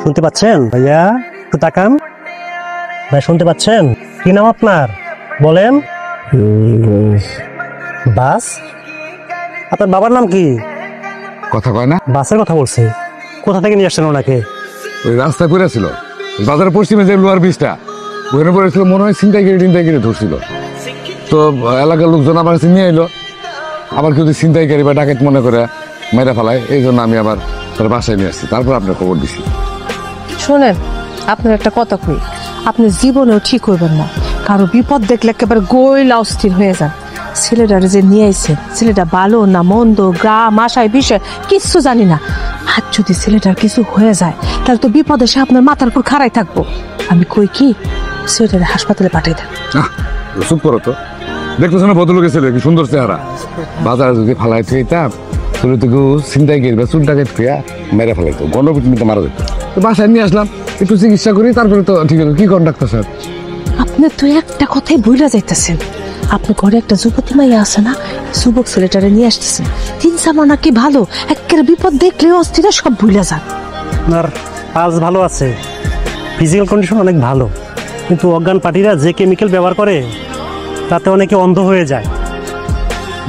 শুনতে পাচ্ছেন ভাইয়া? একটু তাকান ভাই, শুনতে পাচ্ছেন? কি নাম আপনার বলেন? বাস? আপনার বাবার নাম কি? কথা কয় না, বাসের কথা বলছে। কোথা থেকে নিয়ে আসছেন ওনাকে? ওই রাস্তায় পড়েছিল বাজারের পশ্চিমে যে লোহার ব্রিজটা ওখানে পড়েছিল, মনে হয় ছিনতাইকারী ধরছিল। তো এলাকার লোকজন আমার কাছে নিয়ে এলো, আবার কেউ ছিনতাইকারী বা ডাকাত মনে করে মেরে ফেলায়, এই জন্য আমি আবার তার বাসায় নিয়ে আসছি, তারপর আপনার খবর দিছি। শোনেন, আপনার একটা কথা কই, আপনি জীবনেও ঠিক হইবেন না। কারো বিপদ দেখলে একেবারে গইলা অস্থির হয়ে যান। ছেলেটারে যে নিয়ে আইছে, ছেলেটা ভালো না মন্দ, গ্রাম আশায় বিষয় কিচ্ছু জানি না। আর যদি ছেলেটার কিছু হয়ে যায় তাহলে তো বিপদে সে আপনার মাথার উপর খাড়াই থাকবো। আমি কই কি ছেলেটারে হাসপাতালে পাঠাই দেন। চুপ করো তো, দেখতেছো না ভদ্রলোকের ছেলে কি সুন্দর চেহারা। বাজারে যদি ফালাই থইতাম তাহলে তো কেউ ছিনতাইকারী বা চুল ডাকাত খেয়া মেরে ফেলাইতো, গণপিটুনিতে মারা যেত। তো বাসায় নিয়ে আসলাম, একটু চিকিৎসা করি, তারপরে তো ঠিক আছে। কি করেন ডাক্তার সাহেব? আপনি তো একটা কথাই ভুলে যাইতেছেন। আপনি ঘরে একটা যুবতী মাইয়া আছে না, যুবক ছেলেটারে নিয়ে আসতেছেন। তিন সামানা কি ভালো, একেবারে বিপদ দেখলে অস্থির সব ভুলে যান। আপনার পালস ভালো আছে, ফিজিক্যাল কন্ডিশন অনেক ভালো, কিন্তু অজ্ঞান পার্টিরা যে কেমিক্যাল ব্যবহার করে তাতে অনেকে অন্ধ হয়ে যায়,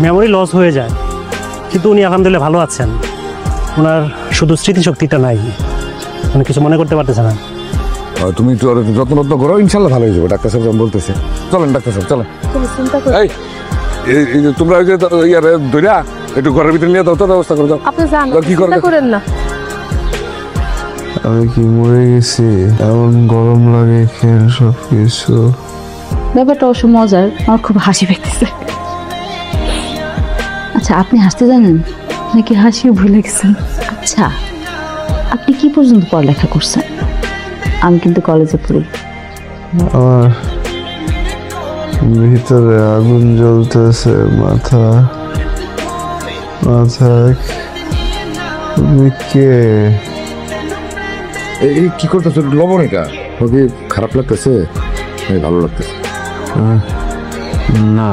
মেমোরি লস হয়ে যায়। কিন্তু উনি আলহামদুলিল্লাহ ভালো আছেন। ওনার শুধু স্মৃতিশক্তিটা নাই, উনি কিছু মনে করতে পারতেছে না। তুমি একটু যত্ন করো, ইনশাল্লাহ ভালো হয়ে যাবে। ডাক্তার সাহেব বলতেছে, চলেন ডাক্তার সাহেব চলেন। এই তোমরা ইয়ারে ধইরা একটু ঘরের ভিতরে নিয়ে দাও, তো ব্যবস্থা করে দাও। আপনি জান কি করেন না। আমি কি মরে গেছি? এমন গরম লাগে খেয়ে সবকিছু। ব্যাপারটা অবশ্য মজার, আমার খুব হাসি পেতেছে। আচ্ছা, আপনি হাসতে জানেন নাকি হাসিও ভুলে গেছেন? আচ্ছা, আপনি কি পর্যন্ত পড়ালেখা করছেন? আমি কিন্তু কলেজে পড়ি। আমার ভিতরে আগুন জ্বলতেছে, মাথা তুমি কে? এই কি করতেছো? লবণ এটা ওকে খারাপ লাগতেছে? ভালো লাগতেছে না,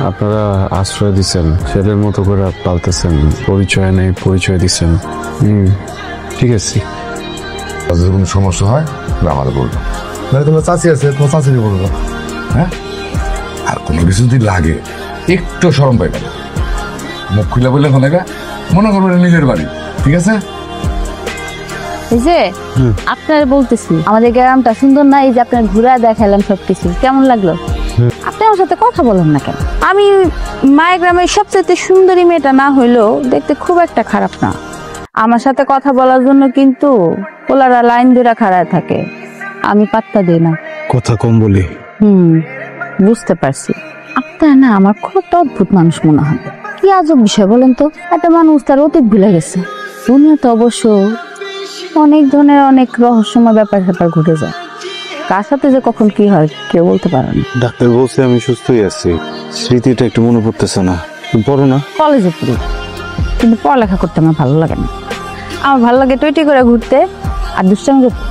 আপনারা আশ্রয় দিচ্ছেন, ছেলের মতো করে পালতেছেন, পরিচয় নেই, পরিচয় দিচ্ছেন। ঠিক আছে, যদি কোনো সমস্যা হয় আমার বলবো, মানে তোমার চাচি আছে, তোমার চাচিকে বলবো। হ্যাঁ, আর কোনো কিছু যদি লাগে একটু শরম পাইবে না, মুখ খুলে বললে মনে করবে নিজের বাড়ি। ঠিক আছে? এই যে আপনার বলতেছি, আমাদের গ্রামটা সুন্দর না? এই যে আপনার ঘুরা দেখালাম সবকিছু, কেমন লাগলো? আপনি আমার সাথে কথা বলেন না কেন? আমি মায়ের গ্রামের সবচেয়ে সুন্দরী মেয়েটা না হইলেও দেখতে খুব একটা খারাপ না। আমার সাথে কথা বলার জন্য কিন্তু ওলারা লাইন ধরে খাড়ায় থাকে, আমি পাত্তা দিই না। কথা কম বলি। বুঝতে পারছি। আপনার না আমার খুব একটা অদ্ভুত মানুষ মনে হয়। কি আজব বিষয় বলেন তো, একটা মানুষ তার অতীত ভুলে গেছে। দুনিয়াতে অবশ্য অনেক ধরনের অনেক রহস্যময় ব্যাপার ঘটে যায়, কার সাথে যে কখন কি হয় কেউ বলতে পারে না। ডাক্তার বলছে আমি সুস্থই আছি, স্মৃতিটা একটু মনে পড়তেছে না। পড়ো না? কলেজে পড়ি, কিন্তু পড়ালেখা করতে আমার ভালো লাগে না। আমার ভালো লাগে টুইটি করে ঘুরতে আর দুষ্টামি করতে।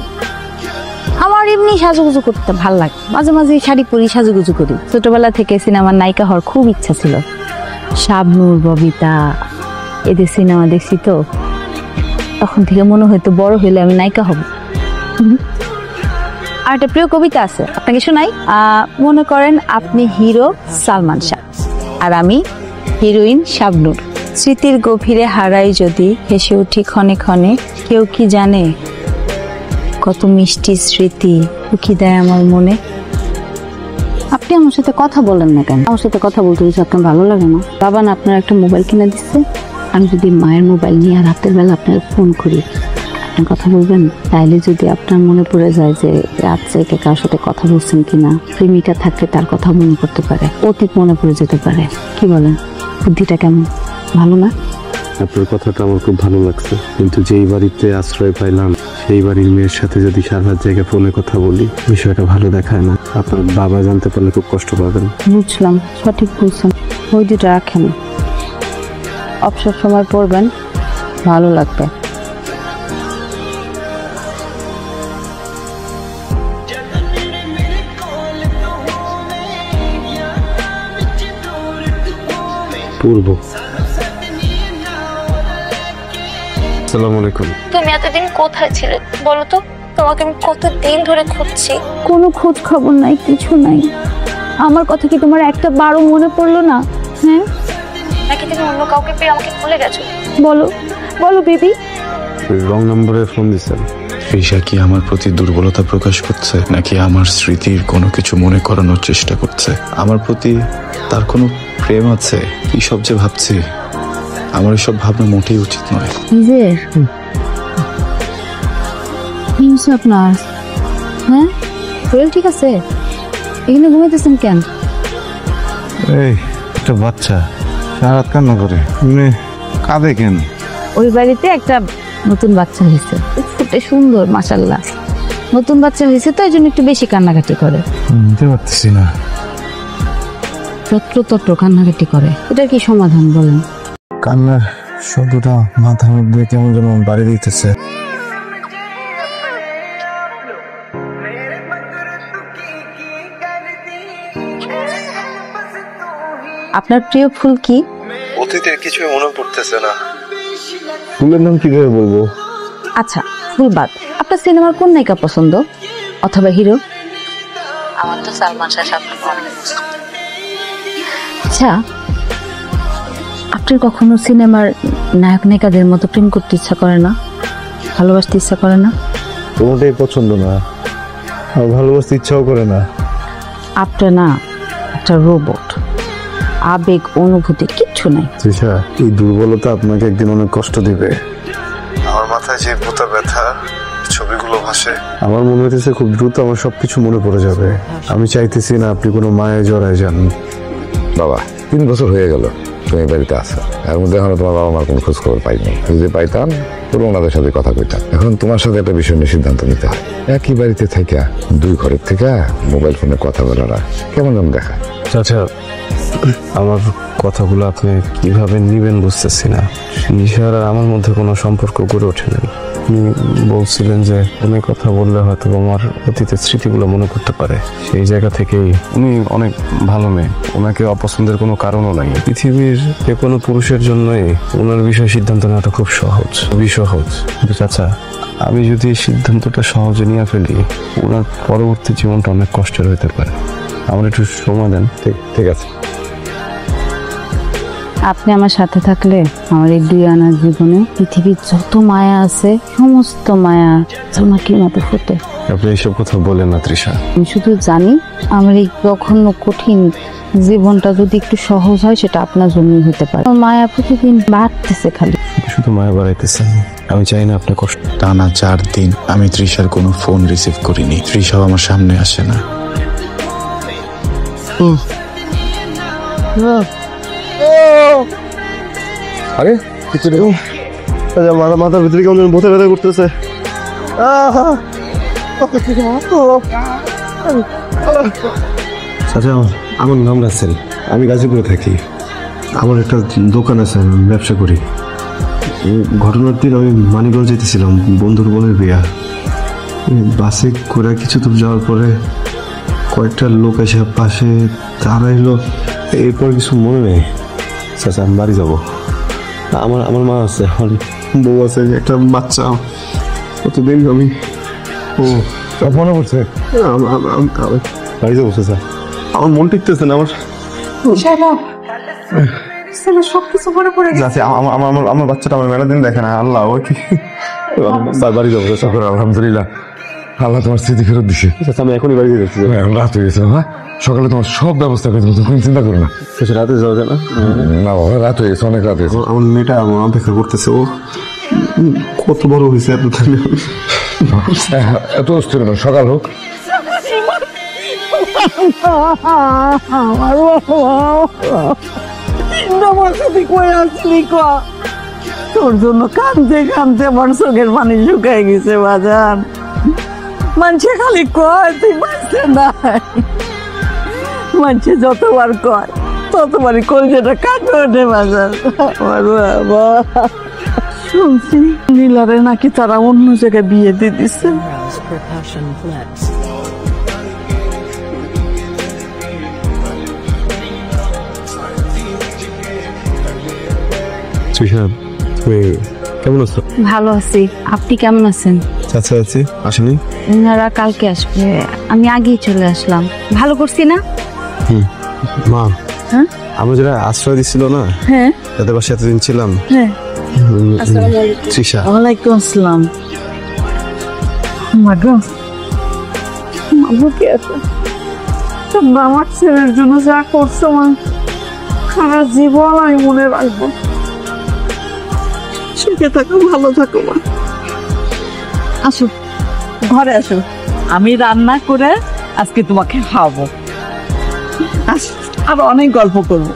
আমার এমনি সাজুগুজু করতে ভালো লাগে, মাঝে মাঝে শাড়ি পরি, সাজুগুজু করি। ছোটবেলা থেকে সিনেমার নায়িকা হওয়ার খুব ইচ্ছা ছিল। শাবনূর, ববিতা, এদের সিনেমা দেখছি তো, তখন থেকে মনে হয়তো বড় হইলে আমি নায়িকা হব। আর একটা প্রিয় কবিতা আছে, আপনাকে শোনাই। মনে করেন আপনি হিরো সালমান শাহ আর আমি হিরোইন শাবনূর। স্মৃতির গভীরে হারাই যদি, হেসে উঠি ক্ষণে ক্ষণে। কেউ কি জানে কত মিষ্টি স্মৃতি উকি দেয় আমার মনে। আপনি আমার সাথে কথা বলেন না কেন? আমার সাথে কথা বলতে হচ্ছে আপনার ভালো লাগে না? বাবা না আপনার একটা মোবাইল কিনে দিচ্ছে, আমি যদি মায়ের মোবাইল নিয়ে রাতের বেলা আপনার ফোন করি, আপনি কথা বলবেন? তাইলে যদি আপনার মনে পড়ে যায় যে রাত্রে কার সাথে কথা বলছেন কিনা, প্রেমিকা থাকলে তার কথা মনে করতে পারে, অতীত মনে পড়ে যেতে পারে। কি বলেন? বুদ্ধিটা কেমন? ভালো না? আপনার কথাটা আমার খুব ভালো লাগছে, কিন্তু যেই বাড়িতে আশ্রয় পাইলাম সেই বাড়ির মেয়ের সাথে যদি সারা জায়গায় ফোনে কথা বলি, বিষয়টা ভালো দেখায় না। আপনার বাবা জানতে পারলে খুব কষ্ট পাবেন। বুঝলাম, সঠিক বলছেন। ওই দুটা রাখেন, অবসর সময় পড়বেন, ভালো লাগবে। পূর্ব। আসসালামু আলাইকুম। তুমি এতদিন কোথায় ছিলে? বলো তো, তোমাকে আমি কতদিন ধরে খুঁজছি, কোনো খোঁজ খবর নাই, কিছু নাই। আমার কথা কি তোমার একটা বারও মনে পড়লো না? হ্যাঁ, নাকি তুমি অন্য কাউকে পেয়ে আমাকে ভুলে গেছো? বলো বলো বেবি। রং নম্বরে ফোন দিছেন। তৃষা কি আমার প্রতি দুর্বলতা প্রকাশ করছে, নাকি আমার স্মৃতির কোনো কিছু মনে করানোর চেষ্টা করছে? আমার প্রতি তার কোনো প্রেম আছে? কি সব যে ভাবছি, আমার এসব ভাবনা মোটেই উচিত নয়। নিজের হিংসা আপনার? হ্যাঁ, শরীর ঠিক আছে? এখানে ঘুমাইতেছেন কেন? এই একটা বাচ্চা সারা কান্না করে, এমনি কাঁদে কেন? ওই বাড়িতে একটা নতুন বাচ্চা হয়েছে, ফুটে সুন্দর, মাশাআল্লাহ। নতুন বাচ্চা হয়েছে তো এই জন্য একটু বেশি কান্নাকাটি করে। বুঝতে পারতেছি না। তত্র কান্নাকাটি করে, এটার কি সমাধান বলেন? কান্নার শব্দটা মাথার মধ্যে কেমন যেন বাড়ি দিতেছে। আপনার প্রিয় ফুল কি? অতীতের কিছু মনে পড়তেছে না। ফুলের নাম কিভাবে বলবো? আচ্ছা, ফুল বাদ, আপনার সিনেমার কোন নায়িকা পছন্দ অথবা হিরো? আমার তো সালমান শাহ অনেক পছন্দ। আচ্ছা, আপনার কখনো সিনেমার নায়ক নায়িকাদের মতো প্রেম করতে ইচ্ছা করে না? ভালোবাসতে ইচ্ছা করে না? কোনোটাই পছন্দ না, আর ভালোবাসতে ইচ্ছাও করে না। আপনার না একটা রোবট, আবেগ অনুভূতি কিচ্ছু নাই। তৃষা, এই দুর্বলতা আপনাকে একদিন অনেক কষ্ট দিবে। আমার মাথায় যে ভূতা ব্যথা ছবিগুলো ভাসে, আমার মনে হইতেছে খুব দ্রুত আমার সবকিছু মনে পড়ে যাবে। আমি চাইতেছি না আপনি কোনো মায়ে জড়ায় যান। বাবা 3 বছর হয়ে গেল তুমি এই বাড়িতে আসো, এর মধ্যে এখনো তোমার বাবা মার কোনো খোঁজ খবর পাইনি। যদি পাইতাম পুরো ওনাদের সাথে কথা কইতাম। এখন তোমার সাথে একটা বিষয় নিয়ে সিদ্ধান্ত নিতে হয়। একই বাড়িতে থেকে 2 ঘরের থেকে মোবাইল ফোনে কথা বলারা কেমন যেন দেখায়। আচ্ছা, আমার কথাগুলো আপনি কিভাবে নিবেন বুঝতেছি না। নিশার আর আমার মধ্যে কোনো সম্পর্ক গড়ে ওঠেনি। আপনি বলছিলেন যে উনি কথা বললে হয়তো আমার অতীতের স্মৃতিগুলো মনে করতে পারে। সেই জায়গা থেকেই উনি অনেক ভালো মেয়ে, ওনাকে অপছন্দের কোনো কারণও নাই। পৃথিবীর যে কোনো পুরুষের জন্যই ওনার বিষয়ে সিদ্ধান্ত নেওয়াটা খুব সহজ, খুবই সহজ। কিন্তু চাচা, আমি যদি এই সিদ্ধান্তটা সহজে নিয়ে ফেলি, ওনার পরবর্তী জীবনটা অনেক কষ্টের হতে পারে। আমার একটু সময় দেন। ঠিক আছে। আপনি আমার সাথে থাকলে আমার এই 2 আনার জীবনে পৃথিবীর যত মায়া আছে সমস্ত মায়া জোনাকির মতো ফুটে। আপনি এইসব কথা বলেন না তৃষা। আমি শুধু জানি আমার এই জঘন্য কঠিন জীবনটা যদি একটু সহজ হয় সেটা আপনার জন্যই হতে পারে। আমার মায়া প্রতিদিন বাড়তেছে খালি। শুধু মায়া বাড়াইতেছেন, আমি চাই না আপনার কষ্ট। টানা 4 দিন আমি তৃষার কোনো ফোন রিসিভ করিনি। তৃষাও আমার সামনে আসে না। আরে কিছু রে, মাথার ভিতরে কেমন যেন ব্যথা ব্যথা করতেছে। আচ্ছা, আমার নাম রাসেল, আমি গাজীপুরে থাকি। আমার একটা দোকান আছে, আমি ব্যবসা করি। ঘটনার দিন আমি মানিকগঞ্জ যেতেছিলাম, বন্ধুর বোনের বিয়া। বাসে করে কিছু দূর যাওয়ার পরে কয়েকটা লোক এসে পাশে দাঁড়াইলো। এরপর কিছু মনে নেই। আচ্ছা, আমি বাড়ি যাবো। আমার মা আছে, আমার বউ আছে, একটা বাচ্চা। কতদিন আমি সব মনে পড়ছে। বাড়ি যাবো। স্যার, আমার মন টিকতেছে না। আমার সবকিছু মনে পড়ে গেছে। আমার বাচ্চাটা আমার মেলা দিন দেখে না। আল্লাহ, ও কি বাড়ি যাবো। সকর আলহামদুলিল্লাহ, আল্লাহ তোমার স্মৃতি ফেরত দিছে। আমি এখনই বাড়ি যাচ্ছি। রাত হয়ে গেছে বাবা, সকালে তোমার সব ব্যবস্থা করে দেবো, তুমি চিন্তা করো না। রাতে যাওয়া যায় না? না বাবা, রাত হয়ে গেছে, অনেক রাত হয়েছে। আমার মেয়েটা আমার অপেক্ষা করতেছে। ও কত বড় হয়েছে এত তাহলে। এত অস্থির না, সকাল হোক। তোর জন্য কাঁদতে কাঁদতে আমার চোখের পানি শুকাই গেছে বাজান। মানুষে খালি কয় তুই বাঁচতে নাই, মানুষে যতবার কয় ততবারই কলজাটা কাটে ওঠে বাজার। আমার বাবা, শুনছি নীলারে নাকি তারা অন্য জায়গায় বিয়ে দিয়ে দিচ্ছে। তৃষা, তুমি কেমন আছো? ভালো আছি, আপনি কেমন আছেন? চাচা চাচি আসেনি? ওনারা কালকে আসবে, আমি আগেই চলে আসলাম। ভালো করছি না? মা, হ্যাঁ আমরা যারা আশ্রয় দিছিল না, হ্যাঁ যাদের বাসায় এতদিন ছিলাম, হ্যাঁ। তৃষা, ওয়ালাইকুম আসসালাম। মাগো, মাগো কে আছে? তোমরা আমার ছেলের জন্য যা করছো মা, সারা জীবন আমি মনে রাখবো। সুখে থাকো, ভালো থাকো মা। আসো, ঘরে আসো, আমি রান্না করে আজকে তোমাকে খাওয়াবো। আর অনেক গল্প করবো।